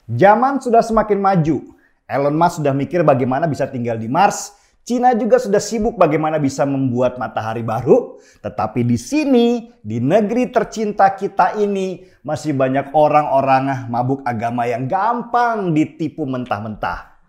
Zaman sudah semakin maju. Elon Musk sudah mikir bagaimana bisa tinggal di Mars. Cina juga sudah sibuk bagaimana bisa membuat matahari baru. Tetapi di sini, di negeri tercinta kita ini, masih banyak orang-orang mabuk agama yang gampang ditipu mentah-mentah.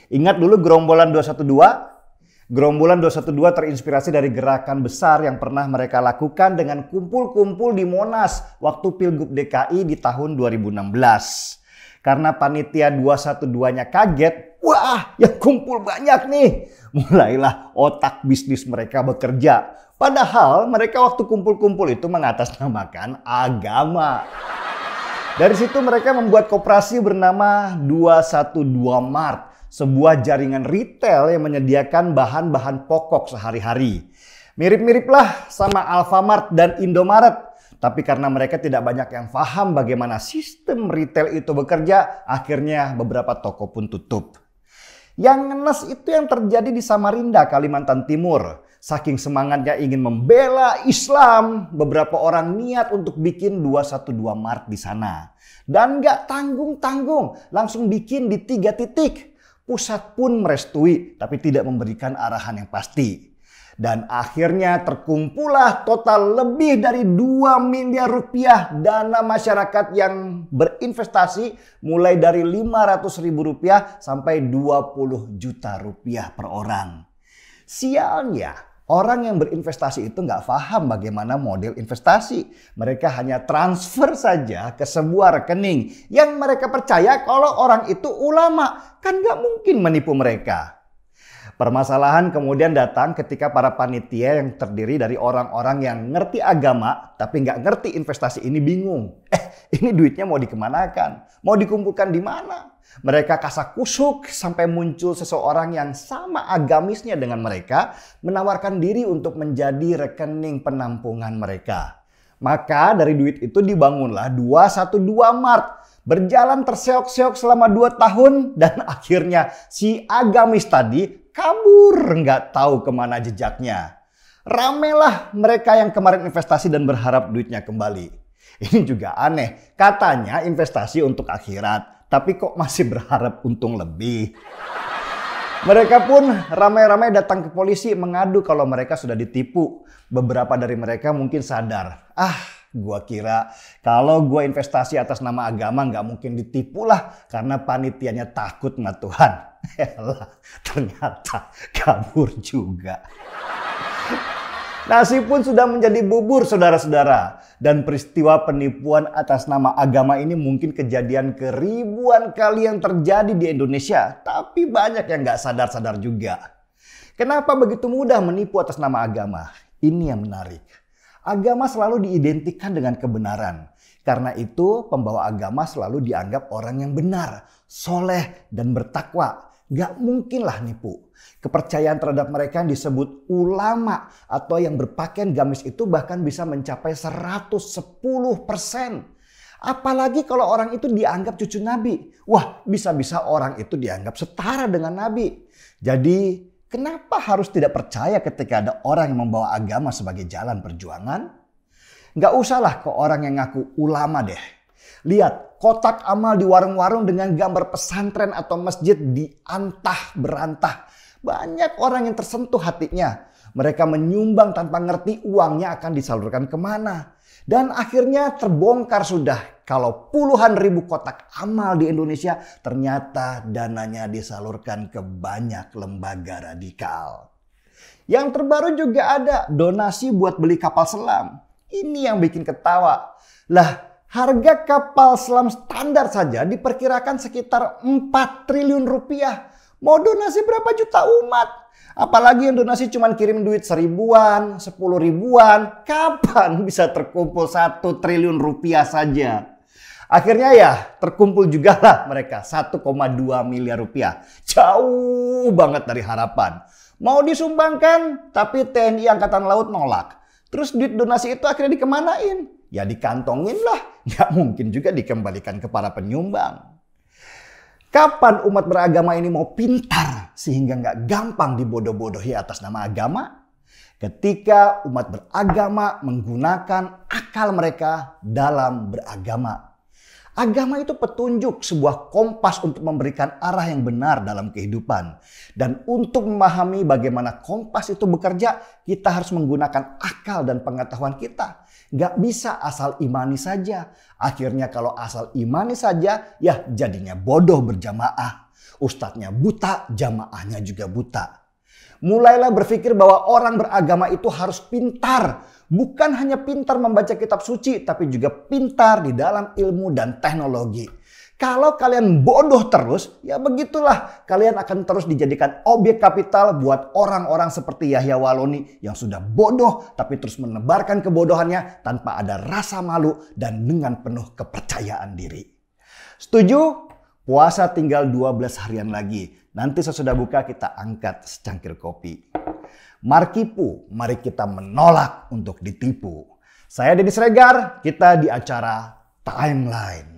Ingat dulu gerombolan 212? Gerombolan 212 terinspirasi dari gerakan besar yang pernah mereka lakukan dengan kumpul-kumpul di Monas waktu Pilgub DKI di tahun 2016. Karena panitia 212-nya kaget, wah yang kumpul banyak nih. Mulailah otak bisnis mereka bekerja. Padahal mereka waktu kumpul-kumpul itu mengatasnamakan agama. Dari situ mereka membuat koperasi bernama 212 Mart. Sebuah jaringan retail yang menyediakan bahan-bahan pokok sehari-hari. Mirip-miriplah sama Alfamart dan Indomaret. Tapi karena mereka tidak banyak yang paham bagaimana sistem retail itu bekerja, akhirnya beberapa toko pun tutup. Yang ngenes itu yang terjadi di Samarinda, Kalimantan Timur. Saking semangatnya ingin membela Islam, beberapa orang niat untuk bikin 212 Mart di sana. Dan gak tanggung-tanggung, langsung bikin di 3 titik. Pusat pun merestui, tapi tidak memberikan arahan yang pasti. Dan akhirnya terkumpullah total lebih dari 2 miliar rupiah dana masyarakat yang berinvestasi mulai dari 500 ribu rupiah sampai 20 juta rupiah per orang. Sialnya, orang yang berinvestasi itu nggak paham bagaimana model investasi. Mereka hanya transfer saja ke sebuah rekening yang mereka percaya kalau orang itu ulama. Kan nggak mungkin menipu mereka. Permasalahan kemudian datang ketika para panitia yang terdiri dari orang-orang yang ngerti agama tapi nggak ngerti investasi ini bingung. Ini duitnya mau dikemanakan? Mau dikumpulkan di mana? Mereka kasak-kusuk sampai muncul seseorang yang sama agamisnya dengan mereka menawarkan diri untuk menjadi rekening penampungan mereka. Maka dari duit itu dibangunlah 212 Mart. Berjalan terseok-seok selama 2 tahun dan akhirnya si agamis tadi kabur, nggak tahu kemana jejaknya. Ramelah mereka yang kemarin investasi dan berharap duitnya kembali. Ini juga aneh, katanya investasi untuk akhirat, tapi kok masih berharap untung lebih. Mereka pun ramai-ramai datang ke polisi mengadu kalau mereka sudah ditipu. Beberapa dari mereka mungkin sadar, gua kira kalau gua investasi atas nama agama nggak mungkin ditipu lah karena panitianya takut sama Tuhan. Ternyata kabur juga. Nasi pun sudah menjadi bubur saudara-saudara. Dan peristiwa penipuan atas nama agama ini mungkin kejadian keribuan kali yang terjadi di Indonesia. Tapi banyak yang nggak sadar-sadar juga. Kenapa begitu mudah menipu atas nama agama? Ini yang menarik. Agama selalu diidentikan dengan kebenaran. Karena itu pembawa agama selalu dianggap orang yang benar, soleh, dan bertakwa. Gak mungkinlah nipu. Kepercayaan terhadap mereka yang disebut ulama atau yang berpakaian gamis itu bahkan bisa mencapai 110%. Apalagi kalau orang itu dianggap cucu Nabi. Wah, bisa-bisa orang itu dianggap setara dengan Nabi. Jadi kenapa harus tidak percaya ketika ada orang yang membawa agama sebagai jalan perjuangan? Gak usahlah ke orang yang ngaku ulama deh. Lihat kotak amal di warung-warung dengan gambar pesantren atau masjid diantah berantah. Banyak orang yang tersentuh hatinya. Mereka menyumbang tanpa ngerti uangnya akan disalurkan kemana. Dan akhirnya terbongkar sudah kalau puluhan ribu kotak amal di Indonesia ternyata dananya disalurkan ke banyak lembaga radikal. Yang terbaru juga ada donasi buat beli kapal selam. Ini yang bikin ketawa. Lah, harga kapal selam standar saja diperkirakan sekitar 4 triliun rupiah. Mau donasi berapa juta umat? Apalagi yang donasi cuma kirim duit 1.000-an, 10.000-an. Kapan bisa terkumpul 1 triliun rupiah saja? Akhirnya ya terkumpul juga lah mereka 1,2 miliar rupiah. Jauh banget dari harapan. Mau disumbangkan tapi TNI Angkatan Laut nolak. Terus duit donasi itu akhirnya dikemanain? Ya dikantongin lah. Nggak mungkin juga dikembalikan ke para penyumbang. Kapan umat beragama ini mau pintar sehingga nggak gampang dibodoh-bodohi atas nama agama? Ketika umat beragama menggunakan akal mereka dalam beragama. Agama itu petunjuk, sebuah kompas untuk memberikan arah yang benar dalam kehidupan. Dan untuk memahami bagaimana kompas itu bekerja, kita harus menggunakan akal dan pengetahuan kita. Gak bisa asal imani saja. Akhirnya kalau asal imani saja, ya jadinya bodoh berjamaah. Ustadznya buta, jamaahnya juga buta. Mulailah berpikir bahwa orang beragama itu harus pintar. Bukan hanya pintar membaca kitab suci, tapi juga pintar di dalam ilmu dan teknologi. Kalau kalian bodoh terus, ya begitulah. Kalian akan terus dijadikan objek kapital buat orang-orang seperti Yahya Waloni yang sudah bodoh tapi terus menebarkan kebodohannya tanpa ada rasa malu dan dengan penuh kepercayaan diri. Setuju? Puasa tinggal 12 harian lagi. Nanti sesudah buka kita angkat secangkir kopi. Markipu, mari kita menolak untuk ditipu. Saya Denny Sregar, kita di acara Timeline.